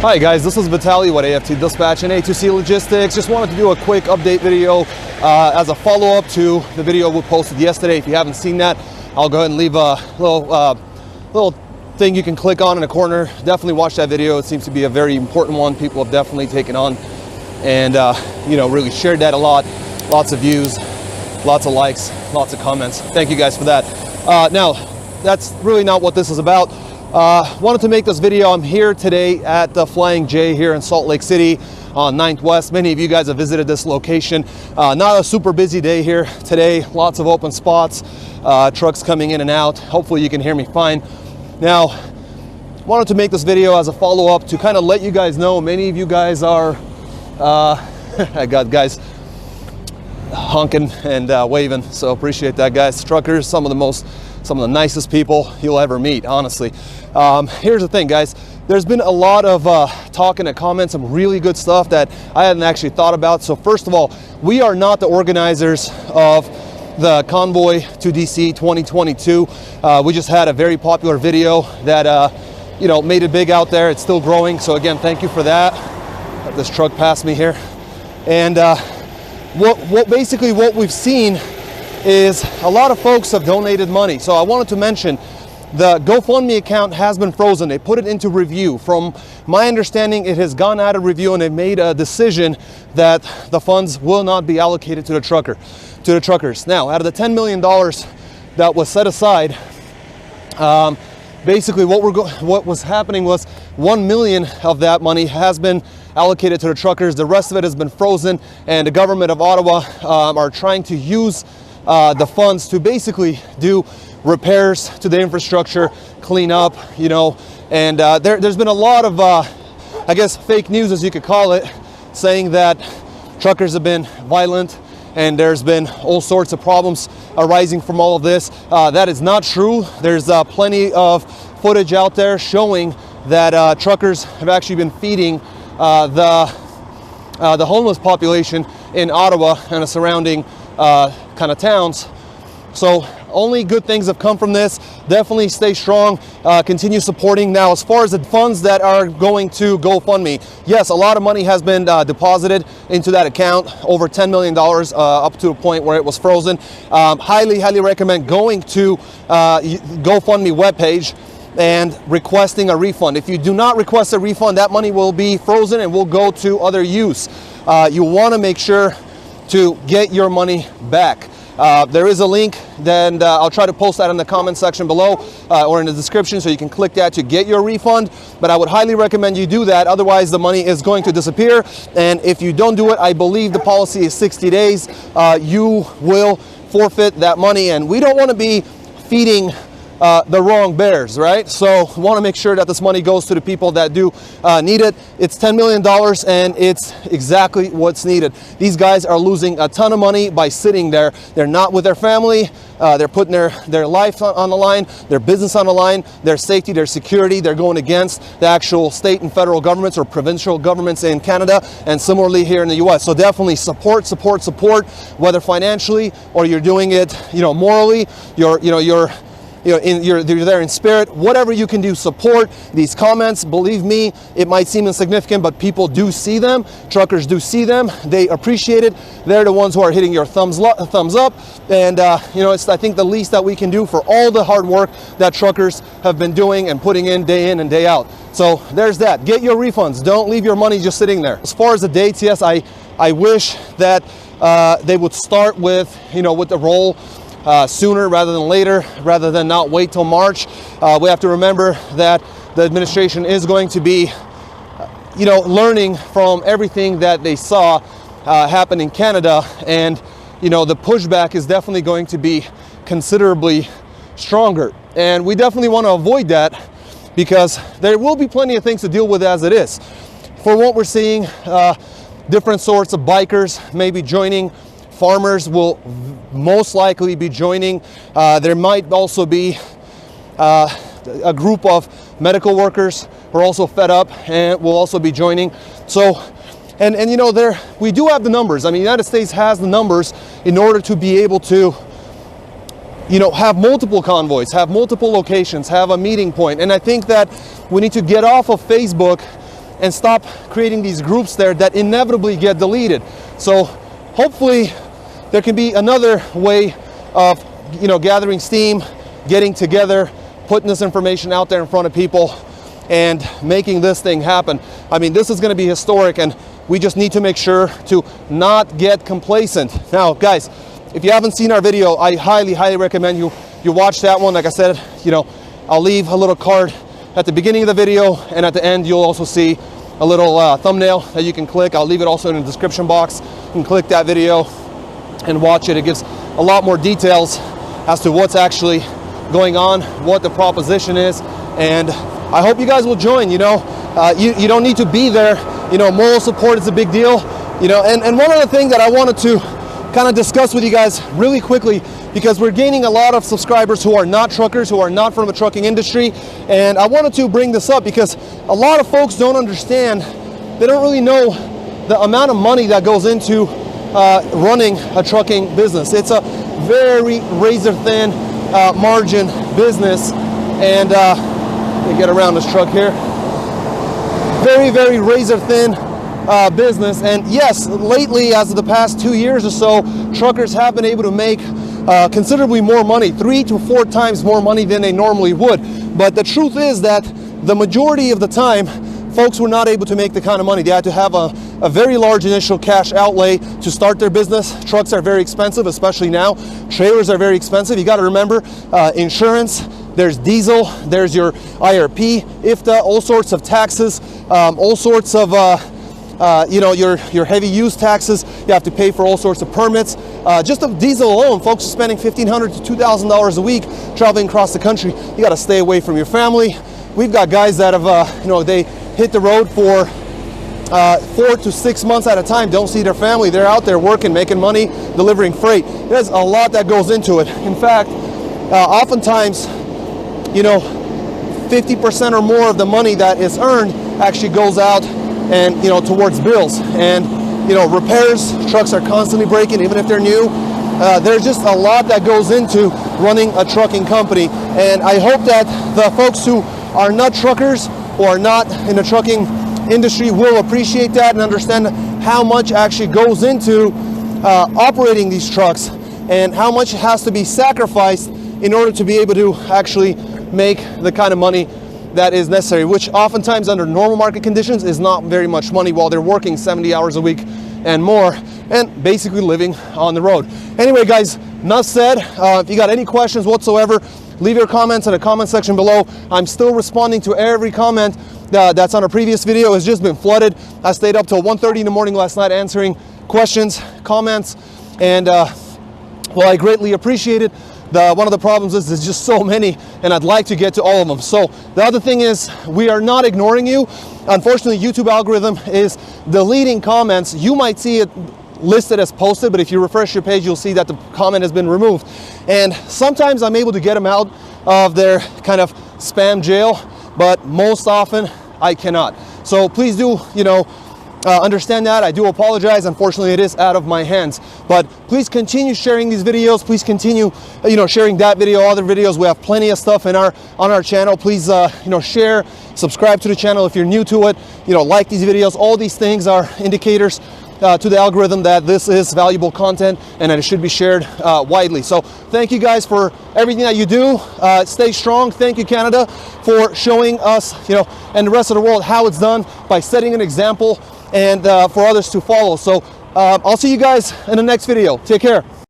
Hi guys, this is Vitaly with AFT Dispatch and A2C Logistics. Just wanted to do a quick update video as a follow-up to the video we posted yesterday. If you haven't seen that, I'll go ahead and leave a little thing you can click on in the corner. Definitely watch that video. It seems to be a very important one. People have definitely taken on and really shared that a lot. Lots of views, lots of likes, lots of comments. Thank you guys for that. Now, that's really not what this is about. Wanted to make this video. I'm here today at the Flying J here in Salt Lake City on 9th West. Many of you guys have visited this location. Not a super busy day here today. Lots of open spots, trucks coming in and out. Hopefully you can hear me fine. Now, wanted to make this video as a follow-up to kind of let you guys know. Many of you guys are, I got guys honking and waving, so appreciate that, guys. Truckers, some of the nicest people you'll ever meet, honestly. Here's the thing, guys. There's been a lot of talk in the comments, some really good stuff that I hadn't actually thought about. So first of all, we are not the organizers of the Convoy to DC 2022. We just had a very popular video that made it big out there. It's still growing. So again, thank you for that. Let this truck pass me here. And what we've seen is a lot of folks have donated money. So I wanted to mention the GoFundMe account has been frozen. They put it into review. From my understanding, it has gone out of review and they made a decision that the funds will not be allocated to the truckers. Now, out of the $10 million that was set aside, basically what was happening was 1 million of that money has been allocated to the truckers. The rest of it has been frozen, and the government of Ottawa are trying to use the funds to basically do repairs to the infrastructure, clean up, and there's been a lot of, I guess, fake news, as you could call it, saying that truckers have been violent and there's been all sorts of problems arising from all of this. That is not true. There's plenty of footage out there showing that truckers have actually been feeding the homeless population in Ottawa and the surrounding kind of towns. So only good things have come from this. Definitely stay strong, continue supporting. Now, as far as the funds that are going to GoFundMe, yes, a lot of money has been deposited into that account, over $10 million, up to a point where it was frozen. Highly recommend going to GoFundMe webpage and requesting a refund. If you do not request a refund, that money will be frozen and will go to other use. You want to make sure to get your money back. There is a link, then I'll try to post that in the comment section below or in the description, so you can click that to get your refund. But I would highly recommend you do that, otherwise the money is going to disappear. And if you don't do it, I believe the policy is 60 days. You will forfeit that money, and we don't want to be feeding the wrong bears, right? So want to make sure that this money goes to the people that do need it. It's $10 million and it's exactly what's needed. These guys are losing a ton of money by sitting there. They're not with their family. They're putting their life on the line, their business on the line, their safety, their security. They're going against the actual state and federal governments or provincial governments in Canada, and similarly here in the US. So definitely support, whether financially or you're doing it, morally, you're there in spirit. Whatever you can do, support these comments. Believe me, it might seem insignificant, but people do see them. Truckers do see them. They appreciate it. They're the ones who are hitting your thumbs up. And it's, I think, the least that we can do for all the hard work that truckers have been doing and putting in and day out. So there's that. Get your refunds. Don't leave your money just sitting there. As far as the dates, yes, I wish that they would start with the roll sooner rather than later, rather than not wait till March. We have to remember that the administration is going to be, learning from everything that they saw happen in Canada, and the pushback is definitely going to be considerably stronger. And we definitely want to avoid that, because there will be plenty of things to deal with as it is. For what we're seeing, different sorts of bikers may be joining. Farmers will most likely be joining. There might also be a group of medical workers who are also fed up and will also be joining. So, and we do have the numbers. I mean, the United States has the numbers in order to be able to have multiple convoys, have multiple locations, have a meeting point. And I think that we need to get off of Facebook and stop creating these groups there that inevitably get deleted. So hopefully there can be another way of, you know, gathering steam, getting together, putting this information out there in front of people, and making this thing happen. I mean, this is going to be historic, and we just need to make sure to not get complacent. Now, guys, if you haven't seen our video, I highly recommend you watch that one. Like I said, you know, I'll leave a little card at the beginning of the video, and at the end you'll also see a little thumbnail that you can click. I'll leave it also in the description box. You can click that video and watch it. It gives a lot more details as to what's actually going on, what the proposition is, and I hope you guys will join. You know, you don't need to be there. You know, moral support is a big deal. You know, and one other thing that I wanted to kind of discuss with you guys really quickly, because we're gaining a lot of subscribers who are not truckers, who are not from the trucking industry, and I wanted to bring this up because a lot of folks don't understand. They don't really know the amount of money that goes into running a trucking business. It's a very razor thin margin business, and let me get around this truck here. Very razor thin business. And yes, lately, as of the past 2 years or so, truckers have been able to make considerably more money, 3 to 4 times more money than they normally would. But the truth is that the majority of the time, folks were not able to make the kind of money. They had to have a very large initial cash outlay to start their business. Trucks are very expensive, especially now. Trailers are very expensive. You got to remember insurance. There's diesel, there's your IRP, IFTA, all sorts of taxes, all sorts of you know, your heavy use taxes. You have to pay for all sorts of permits. Just of diesel alone, folks are spending $1,500 to $2,000 a week traveling across the country. You got to stay away from your family. We've got guys that have, you know, they hit the road for 4 to 6 months at a time, don't see their family. They're out there working, making money, delivering freight. There's a lot that goes into it. In fact, oftentimes, you know, 50% or more of the money that is earned actually goes out and, you know, towards bills and, you know, repairs. Trucks are constantly breaking, even if they're new. There's just a lot that goes into running a trucking company, and I hope that the folks who are not truckers or are not in the trucking industry will appreciate that and understand how much actually goes into operating these trucks and how much has to be sacrificed in order to be able to actually make the kind of money that is necessary, which oftentimes under normal market conditions is not very much money while they're working 70 hours a week and more and basically living on the road. Anyway, guys, enough said. If you got any questions whatsoever, leave your comments in the comment section below. I'm still responding to every comment that's on a previous video. It's just been flooded. I stayed up till 1:30 in the morning last night answering questions, comments, and well, I greatly appreciate it. One of the problems is there's just so many, and I'd like to get to all of them. So the other thing is, we are not ignoring you. Unfortunately, YouTube algorithm is deleting comments. You might see it listed as posted, but if you refresh your page, you'll see that the comment has been removed. And sometimes I'm able to get them out of their kind of spam jail, but most often I cannot. So please do, you know, understand that. I do apologize. Unfortunately, it is out of my hands. But please continue sharing these videos. Please continue, you know, sharing that video, other videos. We have plenty of stuff on our channel. Please, you know, share, subscribe to the channel if you're new to it. You know, like these videos. All these things are indicators to the algorithm that this is valuable content and that it should be shared widely. So thank you guys for everything that you do. Stay strong. Thank you, Canada, for showing us, you know, and the rest of the world how it's done by setting an example and for others to follow. So I'll see you guys in the next video. Take care.